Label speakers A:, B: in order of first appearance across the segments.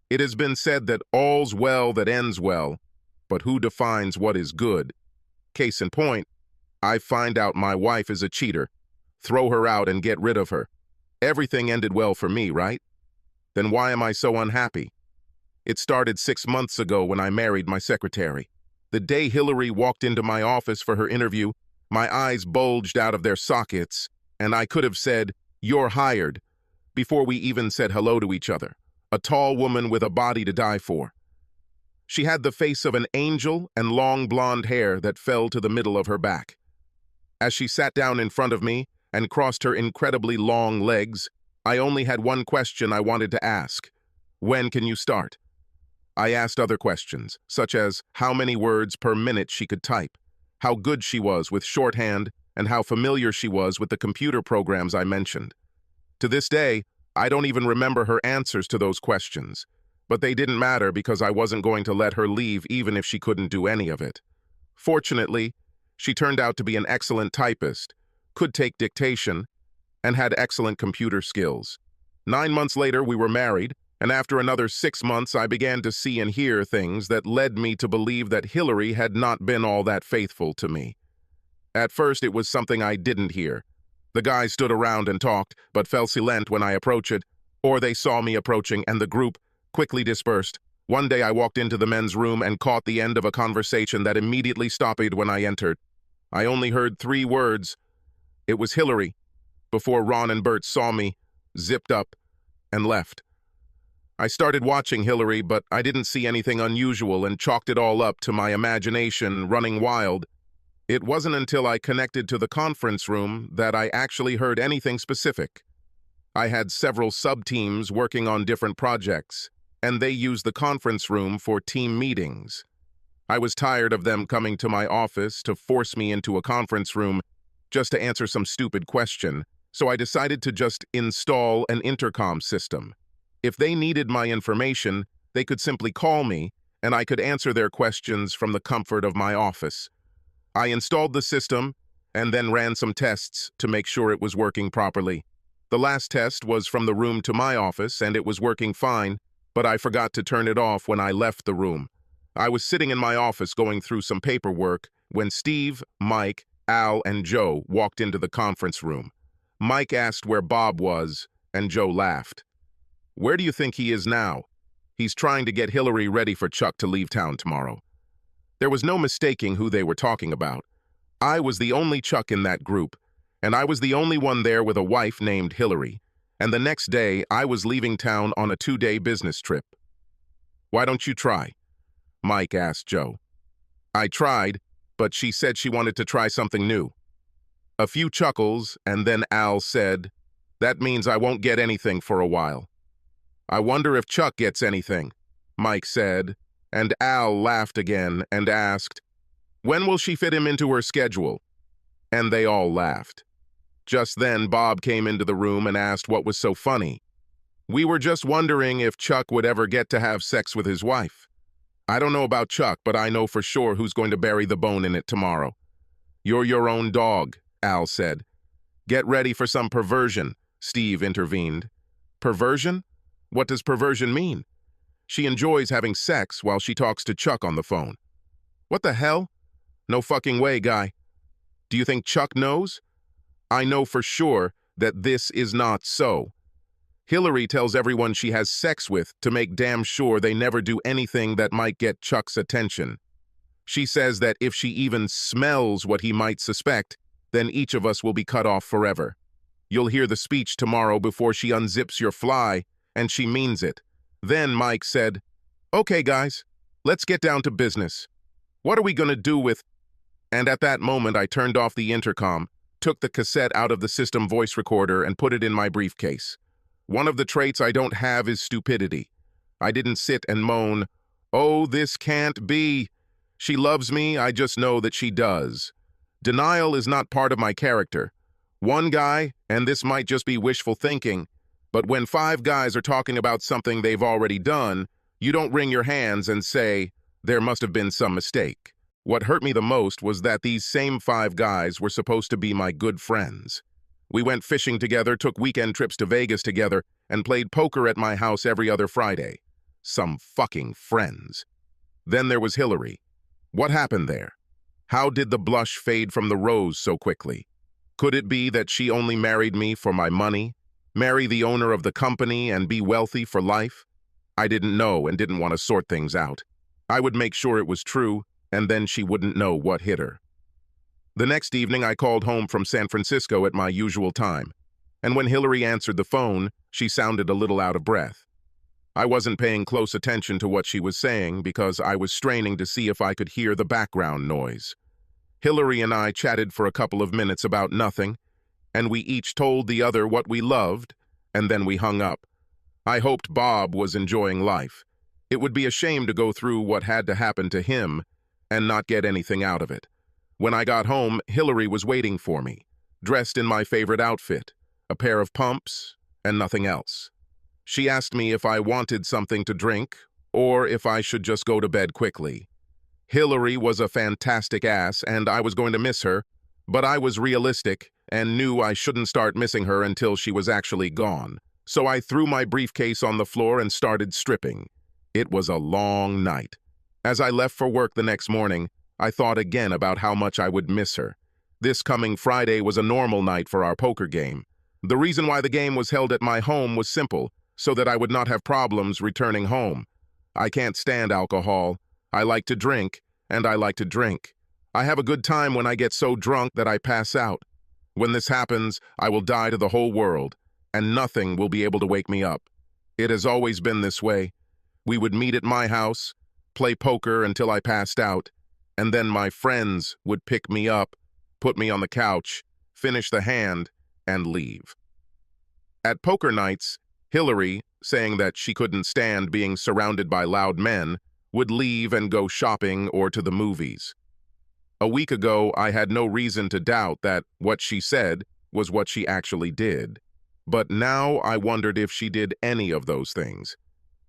A: It has been said that all's well that ends well, but who defines what is good? Case in point, I find out my wife is a cheater, throw her out and get rid of her. Everything ended well for me, right? Then why am I so unhappy? It started 6 months ago when I married my secretary. The day Hillary walked into my office for her interview, my eyes bulged out of their sockets, and I could have said, "You're hired," before we even said hello to each other. A tall woman with a body to die for. She had the face of an angel and long blonde hair that fell to the middle of her back. As she sat down in front of me and crossed her incredibly long legs, I only had one question I wanted to ask. When can you start? I asked other questions, such as how many words per minute she could type, how good she was with shorthand, and how familiar she was with the computer programs I mentioned. To this day, I don't even remember her answers to those questions, but they didn't matter because I wasn't going to let her leave even if she couldn't do any of it. Fortunately, she turned out to be an excellent typist, could take dictation, and had excellent computer skills. 9 months later, we were married, and after another 6 months, I began to see and hear things that led me to believe that Hillary had not been all that faithful to me. At first, it was something I didn't hear. The guys stood around and talked, but fell silent when I approached, or they saw me approaching, and the group quickly dispersed. One day I walked into the men's room and caught the end of a conversation that immediately stopped when I entered. I only heard 3 words. It was Hillary, before Ron and Bert saw me, zipped up, and left. I started watching Hillary, but I didn't see anything unusual and chalked it all up to my imagination running wild. It wasn't until I connected to the conference room that I actually heard anything specific. I had several sub-teams working on different projects, and they used the conference room for team meetings. I was tired of them coming to my office to force me into a conference room just to answer some stupid question, so I decided to just install an intercom system. If they needed my information, they could simply call me, and I could answer their questions from the comfort of my office. I installed the system and then ran some tests to make sure it was working properly. The last test was from the room to my office, and it was working fine, but I forgot to turn it off when I left the room. I was sitting in my office going through some paperwork when Steve, Mike, Al, and Joe walked into the conference room. Mike asked where Bob was, and Joe laughed. "Where do you think he is now?" "He's trying to get Hillary ready for Chuck to leave town tomorrow." There was no mistaking who they were talking about. I was the only Chuck in that group, and I was the only one there with a wife named Hillary, and the next day I was leaving town on a 2-day business trip. "Why don't you try?" Mike asked Joe. I tried, but she said she wanted to try something new. A few chuckles, and then Al said, "That means I won't get anything for a while." "I wonder if Chuck gets anything," Mike said, and Al laughed again and asked, "When will she fit him into her schedule?" And they all laughed. Just then, Bob came into the room and asked what was so funny. "We were just wondering if Chuck would ever get to have sex with his wife." "I don't know about Chuck, but I know for sure who's going to bury the bone in it tomorrow." "You're your own dog," Al said. "Get ready for some perversion," Steve intervened. "Perversion? What does perversion mean?" "She enjoys having sex while she talks to Chuck on the phone." "What the hell? No fucking way, guy." "Do you think Chuck knows?" "I know for sure that this is not so. Hillary tells everyone she has sex with to make damn sure they never do anything that might get Chuck's attention. She says that if she even smells what he might suspect, then each of us will be cut off forever. You'll hear the speech tomorrow before she unzips your fly, and she means it." Then Mike said, "Okay, guys, let's get down to business. What are we gonna do with—" And at that moment, I turned off the intercom, took the cassette out of the system voice recorder, and put it in my briefcase. One of the traits I don't have is stupidity. I didn't sit and moan, "Oh, this can't be. She loves me, I just know that she does." Denial is not part of my character. One guy, and this might just be wishful thinking, but when 5 guys are talking about something they've already done, you don't wring your hands and say, "There must have been some mistake." What hurt me the most was that these same 5 guys were supposed to be my good friends. We went fishing together, took weekend trips to Vegas together, and played poker at my house every other Friday. Some fucking friends. Then there was Hillary. What happened there? How did the blush fade from the rose so quickly? Could it be that she only married me for my money? Marry the owner of the company and be wealthy for life? I didn't know and didn't want to sort things out. I would make sure it was true, and then she wouldn't know what hit her. The next evening, I called home from San Francisco at my usual time, and when Hillary answered the phone, she sounded a little out of breath. I wasn't paying close attention to what she was saying because I was straining to see if I could hear the background noise. Hillary and I chatted for a couple of minutes about nothing, and we each told the other what we loved, and then we hung up. I hoped Bob was enjoying life. It would be a shame to go through what had to happen to him and not get anything out of it. When I got home, Hillary was waiting for me, dressed in my favorite outfit, a pair of pumps, and nothing else. She asked me if I wanted something to drink or if I should just go to bed quickly. Hillary was a fantastic ass, and I was going to miss her, but I was realistic and knew I shouldn't start missing her until she was actually gone. So I threw my briefcase on the floor and started stripping. It was a long night. As I left for work the next morning, I thought again about how much I would miss her. This coming Friday was a normal night for our poker game. The reason why the game was held at my home was simple, so that I would not have problems returning home. I can't stand alcohol. I like to drink, and I like to drink. I have a good time when I get so drunk that I pass out. When this happens, I will die to the whole world, and nothing will be able to wake me up. It has always been this way. We would meet at my house, play poker until I passed out, and then my friends would pick me up, put me on the couch, finish the hand, and leave. At poker nights, Hillary, saying that she couldn't stand being surrounded by loud men, would leave and go shopping or to the movies. A week ago, I had no reason to doubt that what she said was what she actually did. But now I wondered if she did any of those things.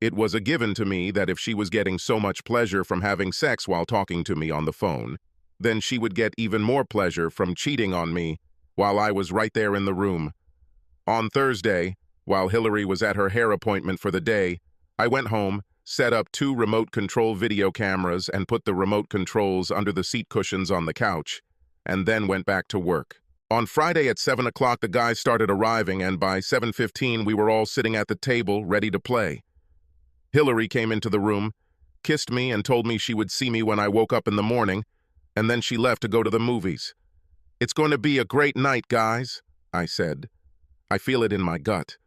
A: It was a given to me that if she was getting so much pleasure from having sex while talking to me on the phone, then she would get even more pleasure from cheating on me while I was right there in the room. On Thursday, while Hillary was at her hair appointment for the day, I went home, set up 2 remote control video cameras and put the remote controls under the seat cushions on the couch, and then went back to work. On Friday at 7 o'clock, the guys started arriving, and by 7:15 we were all sitting at the table ready to play. Hillary came into the room, kissed me, and told me she would see me when I woke up in the morning, and then she left to go to the movies. "It's going to be a great night, guys," I said. I feel it in my gut.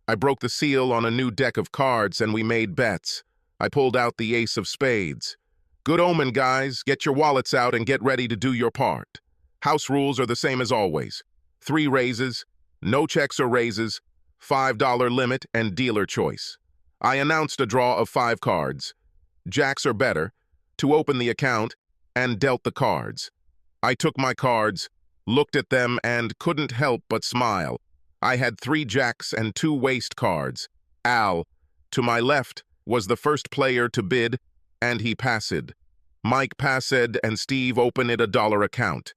A: I broke the seal on a new deck of cards, and we made bets. I pulled out the ace of spades. "Good omen, guys. Get your wallets out and get ready to do your part. House rules are the same as always. 3 raises, no checks or raises, $5 limit, and dealer choice. I announced a draw of 5 cards, jacks or better, to open the account, and dealt the cards. I took my cards, looked at them, and couldn't help but smile. I had 3 jacks and 2 waste cards. Al, to my left, was the first player to bid, and he passed. Mike passed, and Steve opened a $1 account.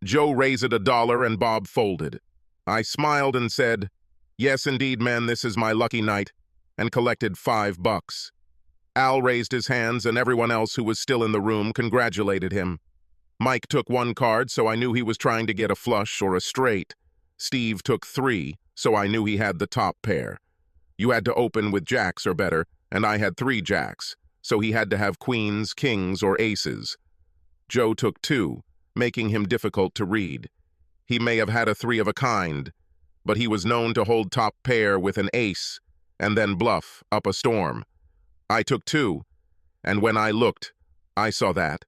A: Joe raised $1, and Bob folded. I smiled and said, "Yes, indeed, man, this is my lucky night," and collected $5. Al raised his hands, and everyone else who was still in the room congratulated him. Mike took 1 card, so I knew he was trying to get a flush or a straight. Steve took 3, so I knew he had the top pair. You had to open with jacks or better, and I had 3 jacks, so he had to have queens, kings, or aces. Joe took 2, making him difficult to read. He may have had a 3 of a kind, but he was known to hold top pair with an ace, and then bluff up a storm. I took 2, and when I looked, I saw that.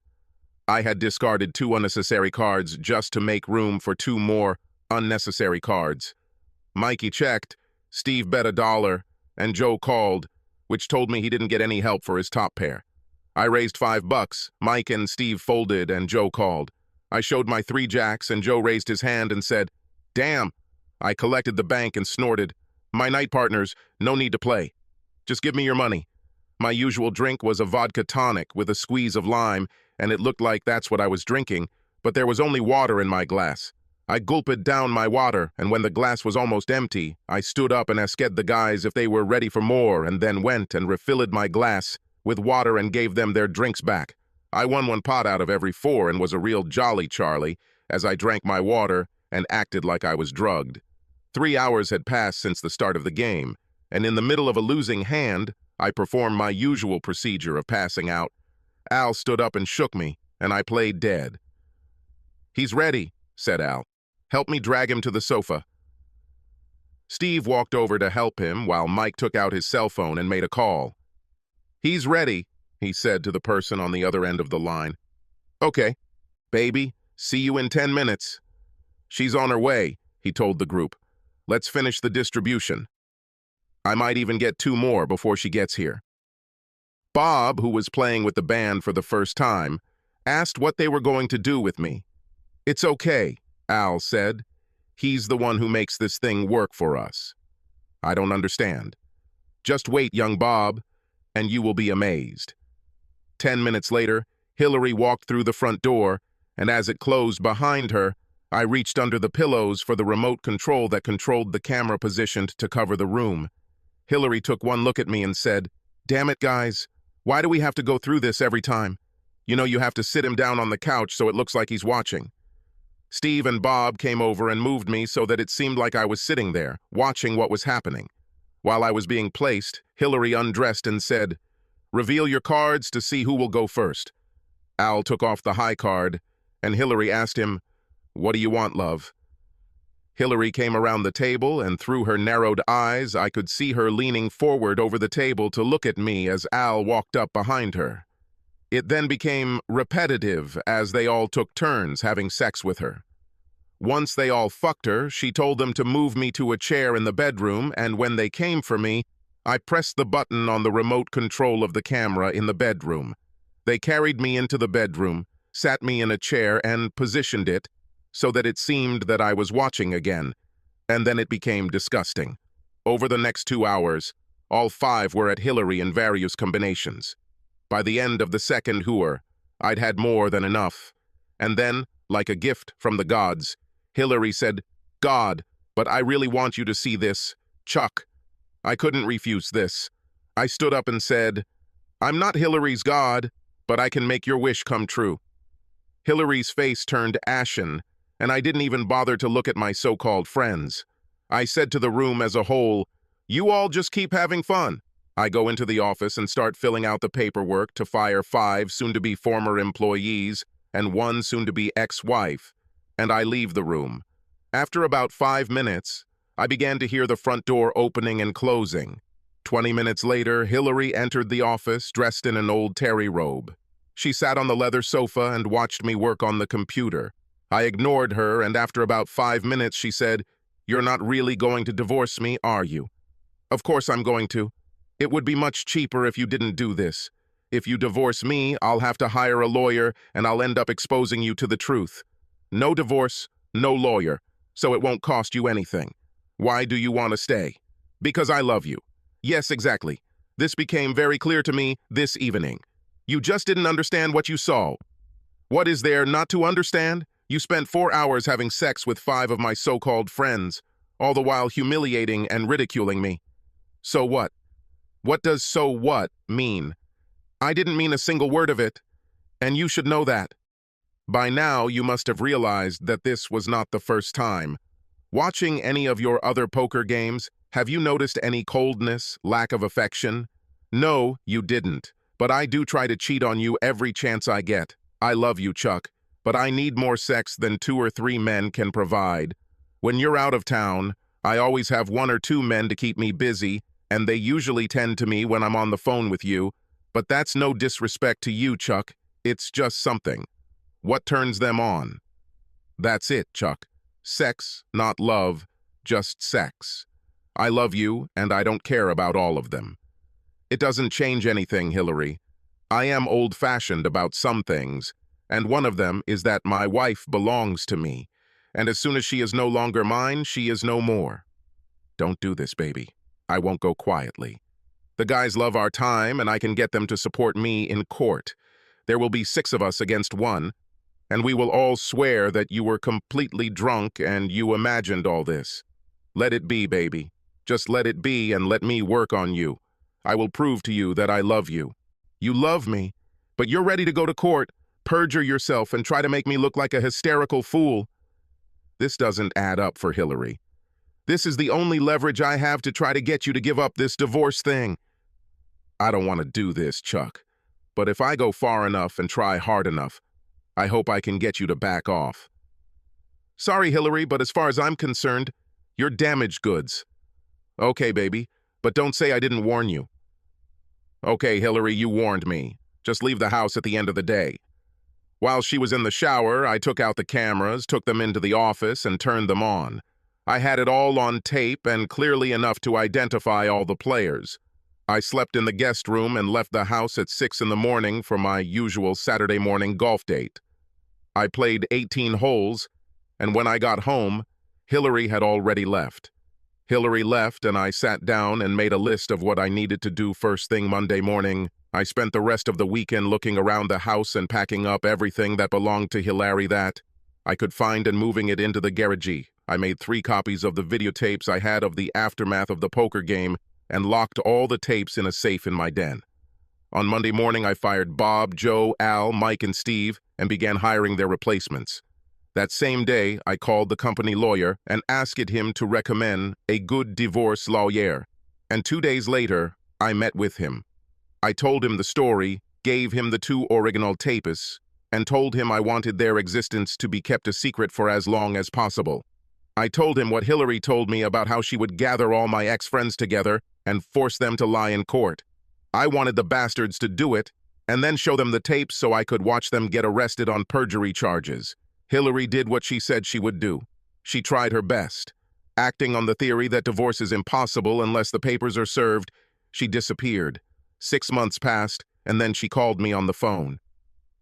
A: I had discarded 2 unnecessary cards just to make room for 2 more unnecessary cards. Mikey checked, Steve bet $1, and Joe called, which told me he didn't get any help for his top pair. I raised $5, Mike and Steve folded, and Joe called. I showed my 3 jacks, and Joe raised his hand and said, "Damn." I collected the bank and snorted, "My night, partners, no need to play. Just give me your money." My usual drink was a vodka tonic with a squeeze of lime, and it looked like that's what I was drinking, but there was only water in my glass. I gulped down my water, and when the glass was almost empty, I stood up and asked the guys if they were ready for more, and then went and refilled my glass with water and gave them their drinks back. I won one pot out of every 4 and was a real jolly Charlie as I drank my water and acted like I was drugged. 3 hours had passed since the start of the game, and in the middle of a losing hand, I performed my usual procedure of passing out. Al stood up and shook me, and I played dead. "He's ready," said Al. "Help me drag him to the sofa." Steve walked over to help him while Mike took out his cell phone and made a call. "He's ready," he said to the person on the other end of the line. "Okay, baby, see you in 10 minutes. "She's on her way," he told the group. "Let's finish the distribution. I might even get 2 more before she gets here." Bob, who was playing with the band for the first time, asked what they were going to do with me. "It's okay," Al said. "He's the one who makes this thing work for us." "I don't understand." "Just wait, young Bob, and you will be amazed." 10 minutes later, Hillary walked through the front door, and as it closed behind her, I reached under the pillows for the remote control that controlled the camera positioned to cover the room. Hillary took one look at me and said, "Damn it, guys. Why do we have to go through this every time? You know you have to sit him down on the couch so it looks like he's watching." Steve and Bob came over and moved me so that it seemed like I was sitting there, watching what was happening. While I was being placed, Hillary undressed and said, "Reveal your cards to see who will go first." Al took off the high card, and Hillary asked him, "What do you want, love?" Hillary came around the table, and through her narrowed eyes, I could see her leaning forward over the table to look at me as Al walked up behind her. It then became repetitive as they all took turns having sex with her. Once they all fucked her, she told them to move me to a chair in the bedroom, and when they came for me, I pressed the button on the remote control of the camera in the bedroom. They carried me into the bedroom, sat me in a chair, and positioned it so that it seemed that I was watching again, and then it became disgusting. Over the next 2 hours, all 5 were at Hillary in various combinations. By the end of the second hour, I'd had more than enough. And then, like a gift from the gods, Hillary said, "God, but I really want you to see this. Chuck." I couldn't refuse this. I stood up and said, "I'm not Hillary's God, but I can make your wish come true." Hillary's face turned ashen, and I didn't even bother to look at my so-called friends. I said to the room as a whole, "You all just keep having fun." I go into the office and start filling out the paperwork to fire 5 soon-to-be former employees and 1 soon-to-be ex-wife, and I leave the room. After about 5 minutes, I began to hear the front door opening and closing. 20 minutes later, Hillary entered the office dressed in an old terry robe. She sat on the leather sofa and watched me work on the computer. I ignored her, and after about 5 minutes, she said, "You're not really going to divorce me, are you?" "Of course I'm going to. It would be much cheaper if you didn't do this. If you divorce me, I'll have to hire a lawyer, and I'll end up exposing you to the truth. No divorce, no lawyer, so it won't cost you anything. Why do you want to stay?" "Because I love you." "Yes, exactly. This became very clear to me this evening. You just didn't understand what you saw." "What is there not to understand? You spent 4 hours having sex with 5 of my so-called friends, all the while humiliating and ridiculing me. So what? What does so what mean? I didn't mean a single word of it, and you should know that. By now, you must have realized that this was not the first time. Watching any of your other poker games, have you noticed any coldness, lack of affection? No, you didn't. But I do try to cheat on you every chance I get. I love you, Chuck, but I need more sex than 2 or 3 men can provide. When you're out of town, I always have 1 or 2 men to keep me busy, and they usually tend to me when I'm on the phone with you. But that's no disrespect to you, Chuck. It's just something. What turns them on? That's it, Chuck. Sex, not love, just sex. I love you, and I don't care about all of them. It doesn't change anything, Hillary. I am old-fashioned about some things, and one of them is that my wife belongs to me, and as soon as she is no longer mine, she is no more. Don't do this, baby. I won't go quietly. The guys love our time, and I can get them to support me in court. There will be 6 of us against 1. and we will all swear that you were completely drunk and you imagined all this. Let it be, baby. Just let it be and let me work on you. I will prove to you that I love you. You love me, but you're ready to go to court, perjure yourself, and try to make me look like a hysterical fool. This doesn't add up for Hillary. This is the only leverage I have to try to get you to give up this divorce thing. I don't want to do this, Chuck, but if I go far enough and try hard enough, I hope I can get you to back off. Sorry, Hillary, but as far as I'm concerned, you're damaged goods. Okay, baby, but don't say I didn't warn you. Okay, Hillary, you warned me. Just leave the house at the end of the day. While she was in the shower, I took out the cameras, took them into the office, and turned them on. I had it all on tape and clearly enough to identify all the players. I slept in the guest room and left the house at 6 in the morning for my usual Saturday morning golf date. I played 18 holes, and when I got home, Hillary had already left. Hillary left, and I sat down and made a list of what I needed to do first thing Monday morning. I spent the rest of the weekend looking around the house and packing up everything that belonged to Hillary that I could find and moving it into the garage. I made 3 copies of the videotapes I had of the aftermath of the poker game and locked all the tapes in a safe in my den. On Monday morning, I fired Bob, Joe, Al, Mike, and Steve and began hiring their replacements. That same day, I called the company lawyer and asked him to recommend a good divorce lawyer. And 2 days later, I met with him. I told him the story, gave him the 2 original tapes, and told him I wanted their existence to be kept a secret for as long as possible. I told him what Hillary told me about how she would gather all my ex-friends together and force them to lie in court. I wanted the bastards to do it, and then show them the tapes so I could watch them get arrested on perjury charges. Hillary did what she said she would do. She tried her best. Acting on the theory that divorce is impossible unless the papers are served, she disappeared. 6 months passed, and then she called me on the phone.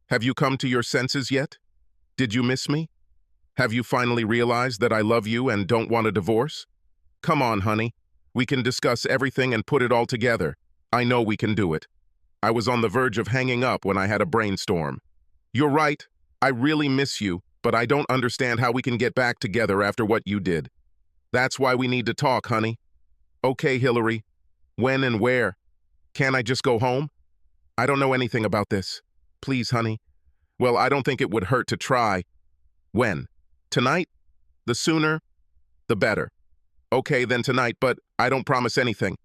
A: Have you come to your senses yet? Did you miss me? Have you finally realized that I love you and don't want a divorce? Come on, honey. We can discuss everything and put it all together. I know we can do it. I was on the verge of hanging up when I had a brainstorm. You're right. I really miss you, but I don't understand how we can get back together after what you did. That's why we need to talk, honey. Okay, Hillary. When and where? Can't I just go home? I don't know anything about this. Please, honey. Well, I don't think it would hurt to try. When? Tonight? The sooner, the better. Okay, then tonight, but I don't promise anything.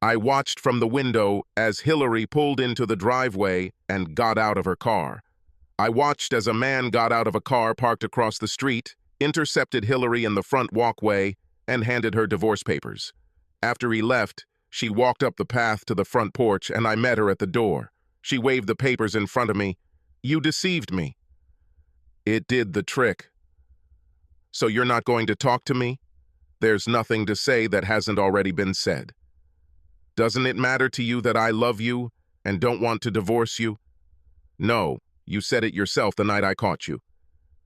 A: I watched from the window as Hillary pulled into the driveway and got out of her car. I watched as a man got out of a car parked across the street, intercepted Hillary in the front walkway, and handed her divorce papers. After he left, she walked up the path to the front porch, and I met her at the door. She waved the papers in front of me. You deceived me. It did the trick. So you're not going to talk to me? There's nothing to say that hasn't already been said. Doesn't it matter to you that I love you and don't want to divorce you? No, you said it yourself the night I caught you.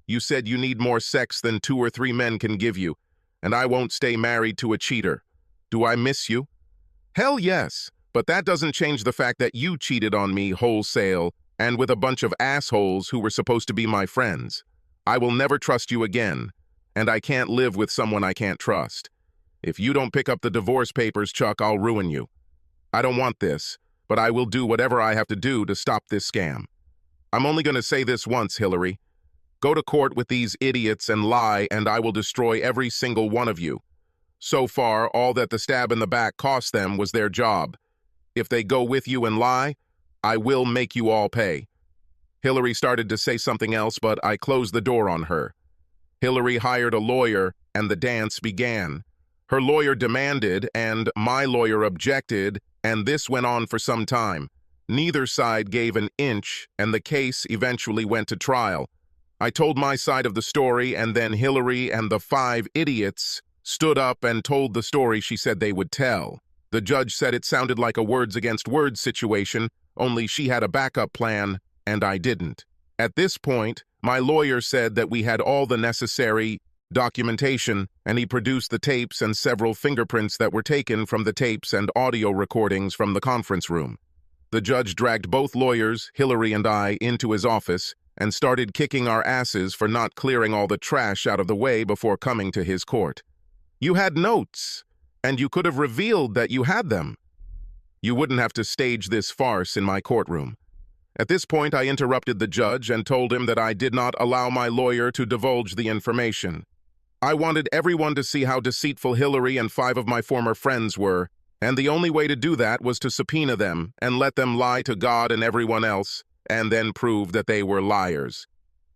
A: You said you need more sex than 2 or 3 men can give you, and I won't stay married to a cheater. Do I miss you? Hell yes, but that doesn't change the fact that you cheated on me wholesale and with a bunch of assholes who were supposed to be my friends. I will never trust you again, and I can't live with someone I can't trust. If you don't pick up the divorce papers, Chuck, I'll ruin you. I don't want this, but I will do whatever I have to do to stop this scam. I'm only going to say this once, Hillary. Go to court with these idiots and lie, and I will destroy every single one of you. So far, all that the stab in the back cost them was their job. If they go with you and lie, I will make you all pay. Hillary started to say something else, but I closed the door on her. Hillary hired a lawyer, and the dance began. Her lawyer demanded, and my lawyer objected, and this went on for some time. Neither side gave an inch, and the case eventually went to trial. I told my side of the story, and then Hillary and the 5 idiots stood up and told the story she said they would tell. The judge said it sounded like a words against words situation, only she had a backup plan, and I didn't. At this point, my lawyer said that we had all the necessary documentation, and he produced the tapes and several fingerprints that were taken from the tapes and audio recordings from the conference room. The judge dragged both lawyers, Hillary and I, into his office, and started kicking our asses for not clearing all the trash out of the way before coming to his court. You had notes, and you could have revealed that you had them. You wouldn't have to stage this farce in my courtroom. At this point, I interrupted the judge and told him that I did not allow my lawyer to divulge the information. I wanted everyone to see how deceitful Hillary and 5 of my former friends were, and the only way to do that was to subpoena them and let them lie to God and everyone else, and then prove that they were liars.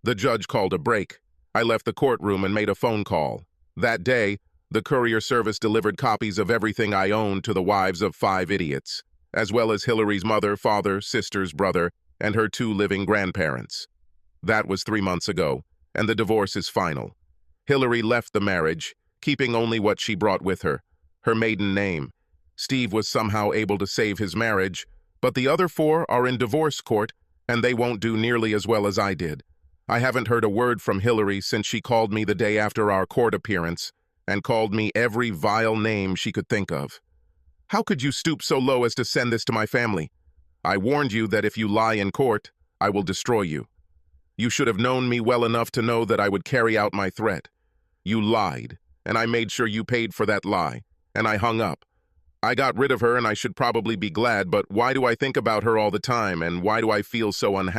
A: The judge called a break. I left the courtroom and made a phone call. That day, the courier service delivered copies of everything I owned to the wives of 5 idiots, as well as Hillary's mother, father, sister's brother, and her 2 living grandparents. That was 3 months ago, and the divorce is final. Hillary left the marriage, keeping only what she brought with her, her maiden name. Steve was somehow able to save his marriage, but the other 4 are in divorce court, and they won't do nearly as well as I did. I haven't heard a word from Hillary since she called me the day after our court appearance and called me every vile name she could think of. How could you stoop so low as to send this to my family? I warned you that if you lie in court, I will destroy you. You should have known me well enough to know that I would carry out my threat. You lied, and I made sure you paid for that lie, and I hung up. I got rid of her, and I should probably be glad, but why do I think about her all the time, and why do I feel so unhappy?